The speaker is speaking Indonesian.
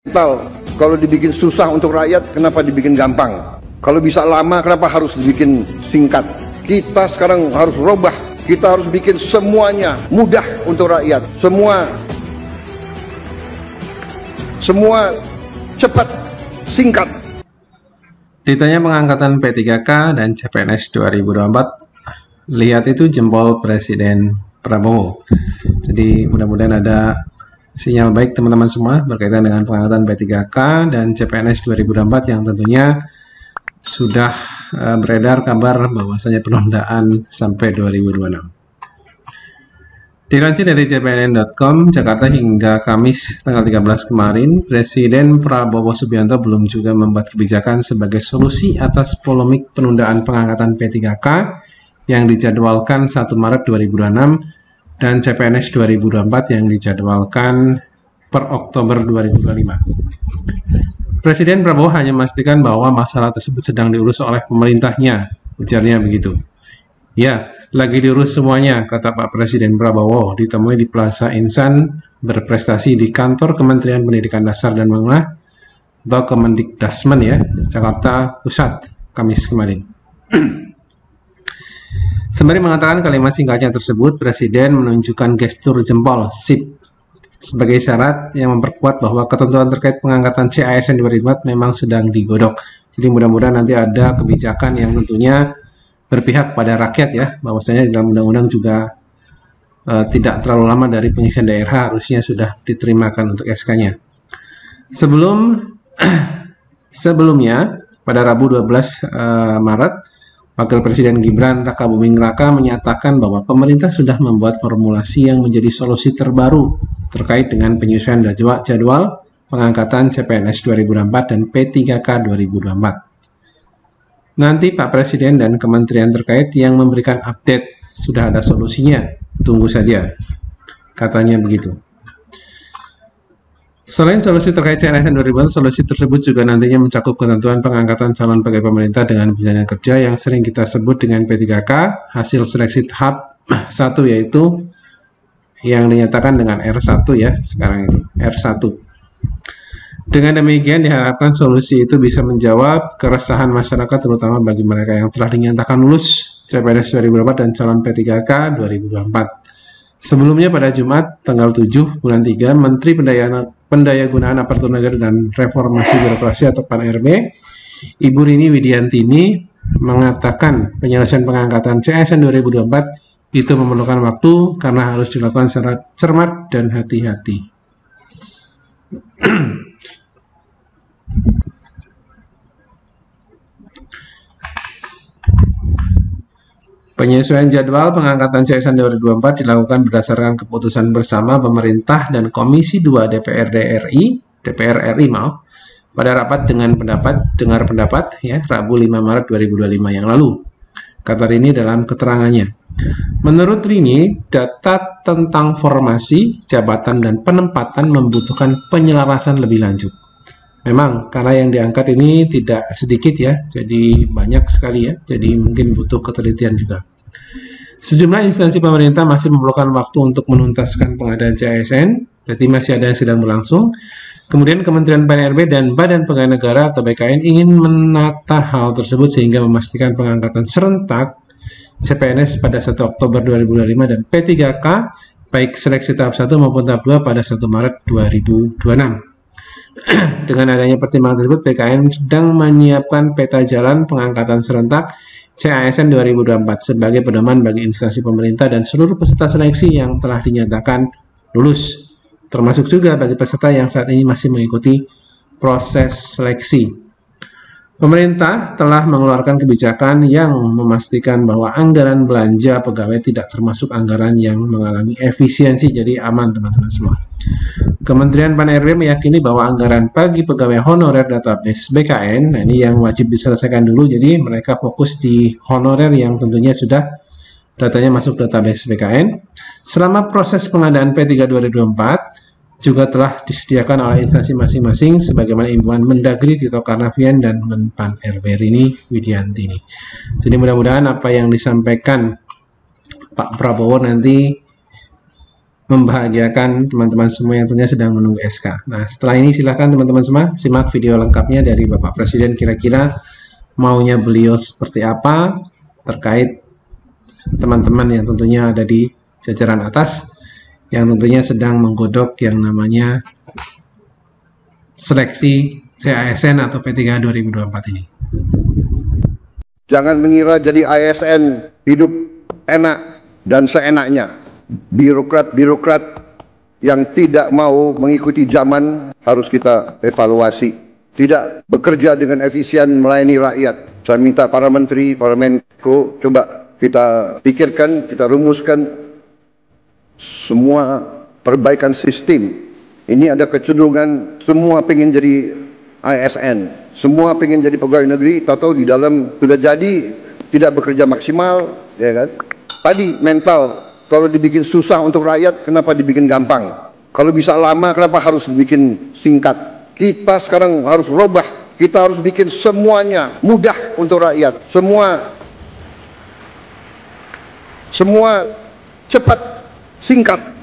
Kalau dibikin susah untuk rakyat, kenapa dibikin gampang? Kalau bisa lama, kenapa harus dibikin singkat? Kita sekarang harus rubah. Kita harus bikin semuanya mudah untuk rakyat. Semua cepat, singkat. Ditanya pengangkatan P3K dan CPNS 2024, lihat itu jempol Presiden Prabowo. Jadi mudah-mudahan ada sinyal baik teman-teman semua berkaitan dengan pengangkatan P3K dan CPNS 2024 yang tentunya sudah beredar kabar bahwasanya penundaan sampai 2026. Dilansir dari cpnn.com, Jakarta hingga Kamis tanggal 13 kemarin, Presiden Prabowo Subianto belum juga membuat kebijakan sebagai solusi atas polemik penundaan pengangkatan P3K yang dijadwalkan 1 Maret 2026 dan CPNS 2024 yang dijadwalkan per Oktober 2025. Presiden Prabowo hanya memastikan bahwa masalah tersebut sedang diurus oleh pemerintahnya, ujarnya begitu. Ya, lagi diurus semuanya, kata Pak Presiden Prabowo, ditemui di Plaza Insan berprestasi di kantor Kementerian Pendidikan Dasar dan Menengah atau Kemendikdasmen ya, Jakarta Pusat, Kamis kemarin. Sembari mengatakan kalimat singkatnya tersebut, Presiden menunjukkan gestur jempol SIP sebagai syarat yang memperkuat bahwa ketentuan terkait pengangkatan CASN 2024 memang sedang digodok. Jadi mudah-mudahan nanti ada kebijakan yang tentunya berpihak pada rakyat ya, bahwasanya dalam undang-undang juga tidak terlalu lama dari pengisian daerah harusnya sudah diterimakan untuk SK-nya. Sebelumnya pada Rabu 12 Maret, Wakil Presiden Gibran Rakabuming Raka menyatakan bahwa pemerintah sudah membuat formulasi yang menjadi solusi terbaru terkait dengan penyesuaian jadwal pengangkatan CPNS 2024 dan P3K 2024. Nanti Pak Presiden dan kementerian terkait yang memberikan update, sudah ada solusinya, tunggu saja, katanya begitu. Selain solusi terkait CASN 2024, solusi tersebut juga nantinya mencakup ketentuan pengangkatan calon pegawai pemerintah dengan jenjang kerja yang sering kita sebut dengan P3K, hasil seleksi tahap 1 yaitu yang dinyatakan dengan R1 ya, sekarang itu R1. Dengan demikian diharapkan solusi itu bisa menjawab keresahan masyarakat terutama bagi mereka yang telah dinyatakan lulus CPNS 2024 dan calon P3K 2024. Sebelumnya pada Jumat tanggal 7 bulan 3, Menteri Pendayagunaan Aparatur Negara dan Reformasi Birokrasi atau PAN-RB, Ibu Rini Widiantini mengatakan penyelesaian pengangkatan CASN 2024 itu memerlukan waktu karena harus dilakukan secara cermat dan hati-hati. Penyesuaian jadwal pengangkatan CASN 2024 dilakukan berdasarkan keputusan bersama pemerintah dan Komisi 2 DPR RI pada rapat dengar pendapat ya, Rabu 5 Maret 2025 yang lalu. Kata Rini dalam keterangannya. Menurut Rini, data tentang formasi, jabatan, dan penempatan membutuhkan penyelarasan lebih lanjut. Memang karena yang diangkat ini tidak sedikit ya, jadi banyak sekali ya, jadi mungkin butuh ketelitian juga. Sejumlah instansi pemerintah masih memerlukan waktu untuk menuntaskan pengadaan CASN, berarti masih ada yang sedang berlangsung. Kemudian Kementerian PAN-RB dan Badan Pegawai Negara atau BKN ingin menata hal tersebut sehingga memastikan pengangkatan serentak CPNS pada 1 Oktober 2025 dan P3K baik seleksi tahap 1 maupun tahap 2 pada 1 Maret 2026. Dengan adanya pertimbangan tersebut, BKN sedang menyiapkan peta jalan pengangkatan serentak CASN 2024 sebagai pedoman bagi instansi pemerintah dan seluruh peserta seleksi yang telah dinyatakan lulus, termasuk juga bagi peserta yang saat ini masih mengikuti proses seleksi. Pemerintah telah mengeluarkan kebijakan yang memastikan bahwa anggaran belanja pegawai tidak termasuk anggaran yang mengalami efisiensi, jadi aman teman-teman semua. Kementerian PAN-RB meyakini bahwa anggaran bagi pegawai honorer database BKN, nah ini yang wajib diselesaikan dulu, jadi mereka fokus di honorer yang tentunya sudah datanya masuk database BKN. Selama proses pengadaan P3 2024, juga telah disediakan oleh instansi masing-masing sebagaimana imbauan Mendagri Tito Karnavian dan Menpan RB Rini Widiantini. Jadi mudah-mudahan apa yang disampaikan Pak Prabowo nanti membahagiakan teman-teman semua yang tentunya sedang menunggu SK. Nah, setelah ini silahkan teman-teman semua simak video lengkapnya dari Bapak Presiden, kira-kira maunya beliau seperti apa terkait teman-teman yang tentunya ada di jajaran atas yang tentunya sedang menggodok yang namanya seleksi CASN atau P3 2024 ini. Jangan mengira jadi ASN hidup enak dan seenaknya. Birokrat-birokrat yang tidak mau mengikuti zaman harus kita evaluasi. Tidak bekerja dengan efisien melayani rakyat. Saya minta para menteri, para menko, coba kita pikirkan, kita rumuskan semua perbaikan sistem. Ini ada kecenderungan semua pengen jadi ASN, semua pengen jadi pegawai negeri, tahu-tahu di dalam sudah jadi tidak bekerja maksimal, ya kan? Tadi mental. Kalau dibikin susah untuk rakyat, kenapa dibikin gampang? Kalau bisa lama, kenapa harus dibikin singkat? Kita sekarang harus robah. Kita harus bikin semuanya mudah untuk rakyat. Semua cepat, singkat.